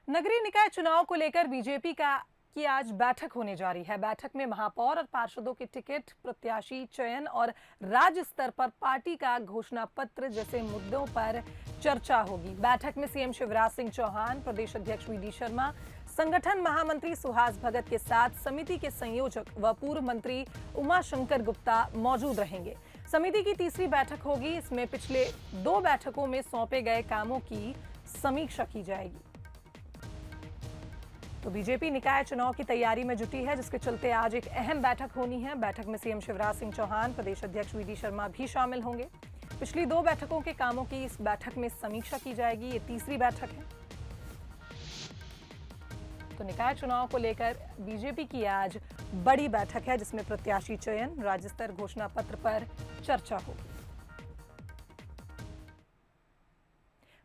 नगरीय निकाय चुनाव को लेकर बीजेपी की आज बैठक होने जा रही है। बैठक में महापौर और पार्षदों के टिकट, प्रत्याशी चयन और राज्य स्तर पर पार्टी का घोषणा पत्र जैसे मुद्दों पर चर्चा होगी। बैठक में सीएम शिवराज सिंह चौहान, प्रदेश अध्यक्ष वी डी शर्मा, संगठन महामंत्री सुहास भगत के साथ समिति के संयोजक व पूर्व मंत्री उमाशंकर गुप्ता मौजूद रहेंगे। समिति की तीसरी बैठक होगी। इसमें पिछले 2 बैठकों में सौंपे गए कामों की समीक्षा की जाएगी। तो बीजेपी निकाय चुनाव की तैयारी में जुटी है, जिसके चलते आज एक अहम बैठक होनी है। बैठक में सीएम शिवराज सिंह चौहान, प्रदेश अध्यक्ष वी डी शर्मा भी शामिल होंगे। पिछली 2 बैठकों के कामों की इस बैठक में समीक्षा की जाएगी। ये तीसरी बैठक है। तो निकाय चुनाव को लेकर बीजेपी की आज बड़ी बैठक है, जिसमें प्रत्याशी चयन, राज्य स्तर घोषणा पत्र पर चर्चा होगी।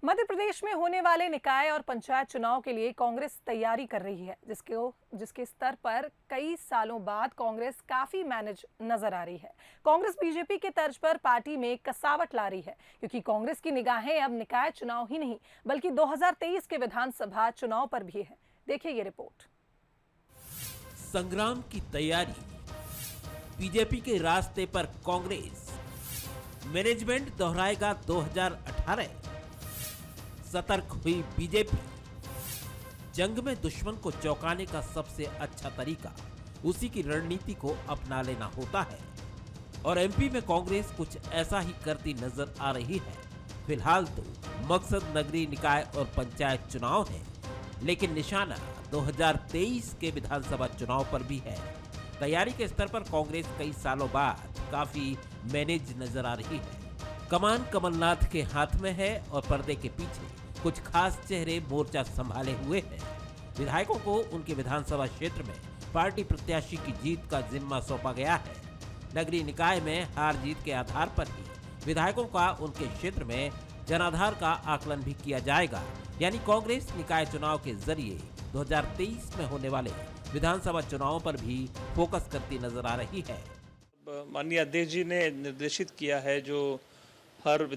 मध्य प्रदेश में होने वाले निकाय और पंचायत चुनाव के लिए कांग्रेस तैयारी कर रही है, जिसके स्तर पर कई सालों बाद कांग्रेस काफी मैनेज नजर आ रही है। कांग्रेस बीजेपी के तर्ज पर पार्टी में कसावट ला रही है, क्योंकि कांग्रेस की निगाहें अब निकाय चुनाव ही नहीं बल्कि 2023 के विधानसभा चुनाव पर भी है। देखिए ये रिपोर्ट। संग्राम की तैयारी, बीजेपी के रास्ते पर कांग्रेस, मैनेजमेंट दोहराएगा 2018। सतर्क हुई बीजेपी, जंग में दुश्मन को चौंकाने का सबसे अच्छा तरीका उसी की रणनीति को अपना लेना होता है और एमपी में कांग्रेस कुछ ऐसा ही करती नजर आ रही है। फिलहाल तो मकसद नगरीय निकाय और पंचायत चुनाव है, लेकिन निशाना 2023 के विधानसभा चुनाव पर भी है। तैयारी के स्तर पर कांग्रेस कई सालों बाद काफी मैनेज नजर आ रही है। कमान कमलनाथ के हाथ में है और पर्दे के पीछे कुछ खास चेहरे मोर्चा संभाले हुए हैं। विधायकों को उनके विधानसभा क्षेत्र में पार्टी प्रत्याशी की जीत का जिम्मा सौंपा गया है। नगरीय निकाय में हार जीत के आधार पर ही विधायकों का उनके क्षेत्र में जनाधार का आकलन भी किया जाएगा। यानी कांग्रेस निकाय चुनाव के जरिए 2023 में होने वाले विधानसभा चुनावों पर भी फोकस करती नजर आ रही है। माननीय अध्यक्ष जी ने निर्देशित किया है, जो हर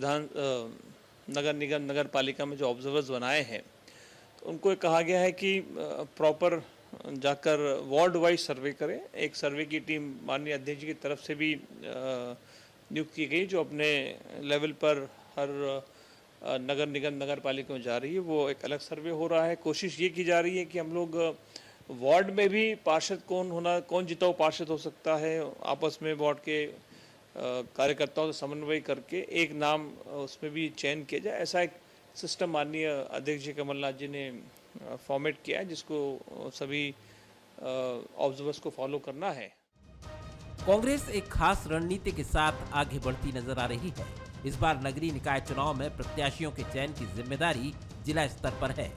नगर निगम नगर पालिका में जो ऑब्जर्वर्स बनाए हैं, तो उनको कहा गया है कि प्रॉपर जाकर वार्ड वाइज सर्वे करें। एक सर्वे की टीम माननीय अध्यक्ष जी की तरफ से भी नियुक्त की गई, जो अपने लेवल पर हर नगर निगम नगर पालिका में जा रही है। वो एक अलग सर्वे हो रहा है। कोशिश ये की जा रही है कि हम लोग वार्ड में भी पार्षद कौन जीता हुआ पार्षद हो सकता है, आपस में वार्ड के कार्यकर्ताओं से समन्वय करके एक नाम उसमें भी चयन किया जाए। ऐसा एक सिस्टम माननीय अध्यक्ष जी कमलनाथ जी ने फॉर्मेट किया है, जिसको सभी ऑब्जर्वर्स को फॉलो करना है। कांग्रेस एक खास रणनीति के साथ आगे बढ़ती नजर आ रही है। इस बार नगरीय निकाय चुनाव में प्रत्याशियों के चयन की जिम्मेदारी जिला स्तर पर है।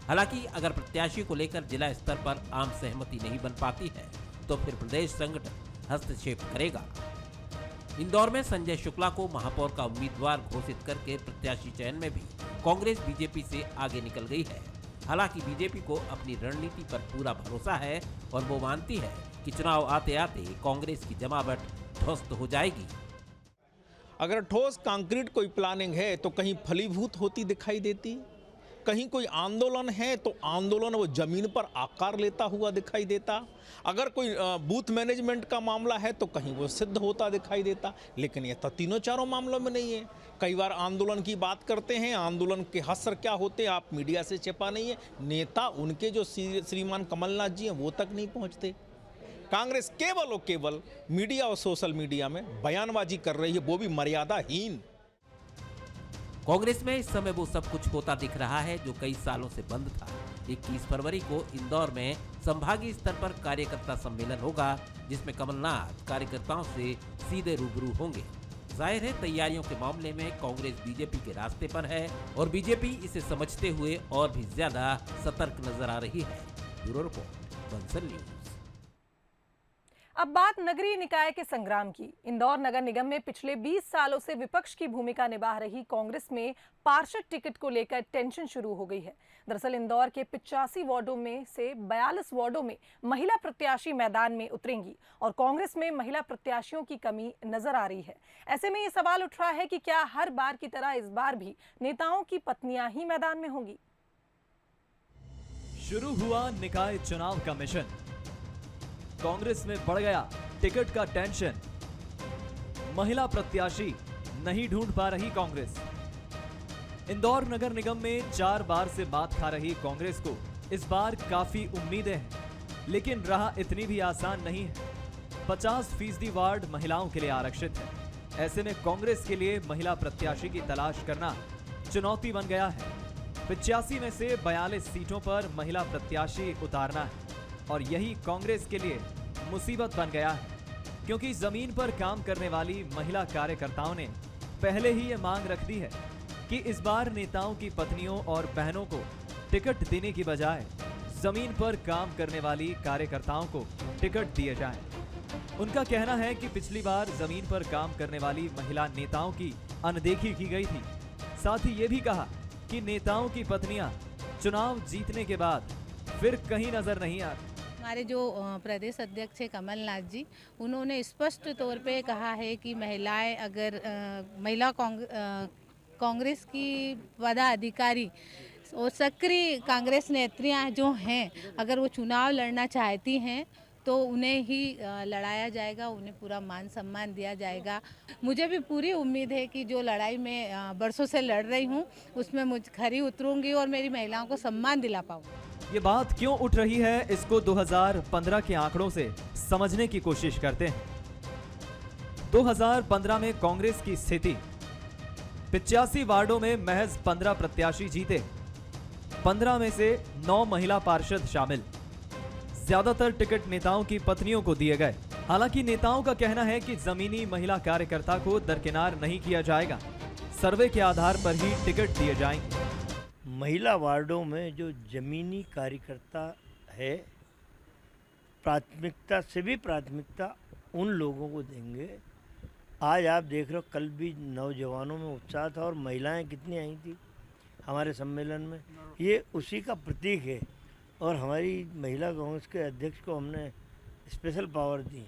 हालांकि अगर प्रत्याशी को लेकर जिला स्तर पर आम सहमति नहीं बन पाती है, तो फिर प्रदेश संगठन हस्तक्षेप करेगा। इंदौर में संजय शुक्ला को महापौर का उम्मीदवार घोषित करके प्रत्याशी चयन में भी कांग्रेस बीजेपी से आगे निकल गई है। हालांकि बीजेपी को अपनी रणनीति पर पूरा भरोसा है और वो मानती है कि चुनाव आते आते कांग्रेस की जमावट ध्वस्त हो जाएगी। अगर ठोस कंक्रीट कोई प्लानिंग है तो कहीं फलीभूत होती दिखाई देती, कहीं कोई आंदोलन है तो आंदोलन वो जमीन पर आकार लेता हुआ दिखाई देता। अगर कोई बूथ मैनेजमेंट का मामला है तो कहीं वो सिद्ध होता दिखाई देता। लेकिन ये तो तीनों चारों मामलों में नहीं है। कई बार आंदोलन की बात करते हैं, आंदोलन के हसर क्या होते हैं आप मीडिया से छिपा नहीं है। नेता उनके जो श्रीमान कमलनाथ जी हैं वो तक नहीं पहुँचते। कांग्रेस केवल और केवल मीडिया और सोशल मीडिया में बयानबाजी कर रही है, वो भी मर्यादाहीन। कांग्रेस में इस समय वो सब कुछ होता दिख रहा है जो कई सालों से बंद था। 21 फरवरी को इंदौर में संभागीय स्तर पर कार्यकर्ता सम्मेलन होगा, जिसमें कमलनाथ कार्यकर्ताओं से सीधे रूबरू होंगे। जाहिर है तैयारियों के मामले में कांग्रेस बीजेपी के रास्ते पर है और बीजेपी इसे समझते हुए और भी ज्यादा सतर्क नजर आ रही है। Bureau report, Bansal news. अब बात नगरीय निकाय के संग्राम की। इंदौर नगर निगम में पिछले 20 सालों से विपक्ष की भूमिका निभा रही कांग्रेस में पार्षद टिकट को लेकर टेंशन शुरू हो गई है। दरअसल इंदौर के 85 वार्डों में से 42 वार्डों में महिला प्रत्याशी मैदान में उतरेंगी और कांग्रेस में महिला प्रत्याशियों की कमी नजर आ रही है। ऐसे में ये सवाल उठ रहा है कि क्या हर बार की तरह इस बार भी नेताओं की पत्नियां ही मैदान में होंगी। शुरू हुआ निकाय चुनाव का मिशन। कांग्रेस में बढ़ गया टिकट का टेंशन। महिला प्रत्याशी नहीं ढूंढ पा रही कांग्रेस। इंदौर नगर निगम में 4 बार से बात खा रही कांग्रेस को इस बार काफी उम्मीदें हैं, लेकिन राह इतनी भी आसान नहीं है। 50% वार्ड महिलाओं के लिए आरक्षित है। ऐसे में कांग्रेस के लिए महिला प्रत्याशी की तलाश करना चुनौती बन गया है। 85 में से 42 सीटों पर महिला प्रत्याशी उतारना है और यही कांग्रेस के लिए मुसीबत बन गया है, क्योंकि जमीन पर काम करने वाली महिला कार्यकर्ताओं ने पहले ही ये मांग रख दी है कि इस बार नेताओं की पत्नियों और बहनों को टिकट देने की बजाय जमीन पर काम करने वाली कार्यकर्ताओं को टिकट दिए जाएं। उनका कहना है कि पिछली बार जमीन पर काम करने वाली महिला नेताओं की अनदेखी की गई थी। साथ ही ये भी कहा कि नेताओं की पत्नियां चुनाव जीतने के बाद फिर कहीं नजर नहीं आती। हमारे जो प्रदेश अध्यक्ष है कमलनाथ जी, उन्होंने स्पष्ट तौर पे कहा है कि महिलाएं अगर महिला कांग्रेस की पदाधिकारी और सक्रिय कांग्रेस नेत्रियां जो हैं, अगर वो चुनाव लड़ना चाहती हैं तो उन्हें ही लड़ाया जाएगा, उन्हें पूरा मान सम्मान दिया जाएगा। मुझे भी पूरी उम्मीद है कि जो लड़ाई मैं बरसों से लड़ रही हूँ उसमें मुझ खरी उतरूंगी और मेरी महिलाओं को सम्मान दिला पाऊंगी। ये बात क्यों उठ रही है, इसको 2015 के आंकड़ों से समझने की कोशिश करते हैं। 2015 में कांग्रेस की स्थिति 85 वार्डों में महज 15 प्रत्याशी जीते। 15 में से 9 महिला पार्षद शामिल। ज्यादातर टिकट नेताओं की पत्नियों को दिए गए। हालांकि नेताओं का कहना है कि जमीनी महिला कार्यकर्ता को दरकिनार नहीं किया जाएगा, सर्वे के आधार पर ही टिकट दिए जाएंगे। महिला वार्डों में जो जमीनी कार्यकर्ता है, प्राथमिकता से भी प्राथमिकता उन लोगों को देंगे। आज आप देख रहे हो, कल भी नौजवानों में उत्साह था और महिलाएं कितनी आई थी हमारे सम्मेलन में। ये उसी का प्रतीक है और हमारी महिला कांग्रेस के अध्यक्ष को हमने स्पेशल पावर दी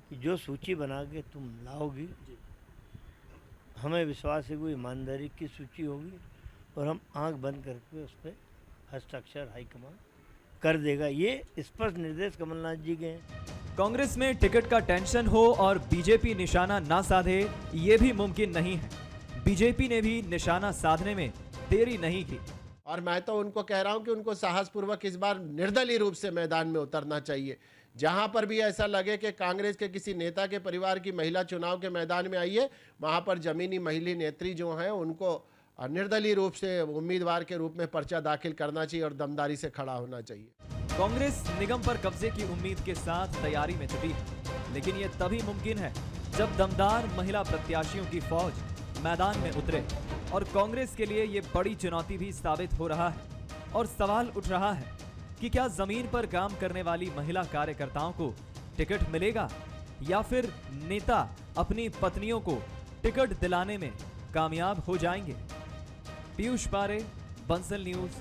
कि जो सूची बना के तुम लाओगी, हमें विश्वास है कोई ईमानदारी की सूची होगी और हम आंख बंद करके उस पर हस्ताक्षर हाईकमान कर देगा। ये स्पष्ट निर्देश कमलनाथ जी के हैं। कांग्रेस में टिकट का टेंशन हो और बीजेपी निशाना ना साधे, ये भी मुमकिन नहीं है। बीजेपी ने भी निशाना साधने में देरी नहीं की और मैं तो उनको कह रहा हूं कि उनको साहसपूर्वक इस बार निर्दलीय रूप से मैदान में उतरना चाहिए। जहां पर भी ऐसा लगे कि कांग्रेस के किसी नेता के परिवार की महिला चुनाव के मैदान में आई है, वहां पर जमीनी महिला नेत्री जो हैं उनको निर्दलीय रूप से उम्मीदवार के रूप में पर्चा दाखिल करना चाहिए और दमदारी से खड़ा होना चाहिए। कांग्रेस निगम पर कब्जे की उम्मीद के साथ तैयारी में जुटी है, लेकिन ये तभी मुमकिन है जब दमदार महिला प्रत्याशियों की फौज मैदान में उतरे। और कांग्रेस के लिए ये बड़ी चुनौती भी साबित हो रहा है और सवाल उठ रहा है कि क्या जमीन पर काम करने वाली महिला कार्यकर्ताओं को टिकट मिलेगा या फिर नेता अपनी पत्नियों को टिकट दिलाने में कामयाब हो जाएंगे। पीयूष पारे, बंसल न्यूज,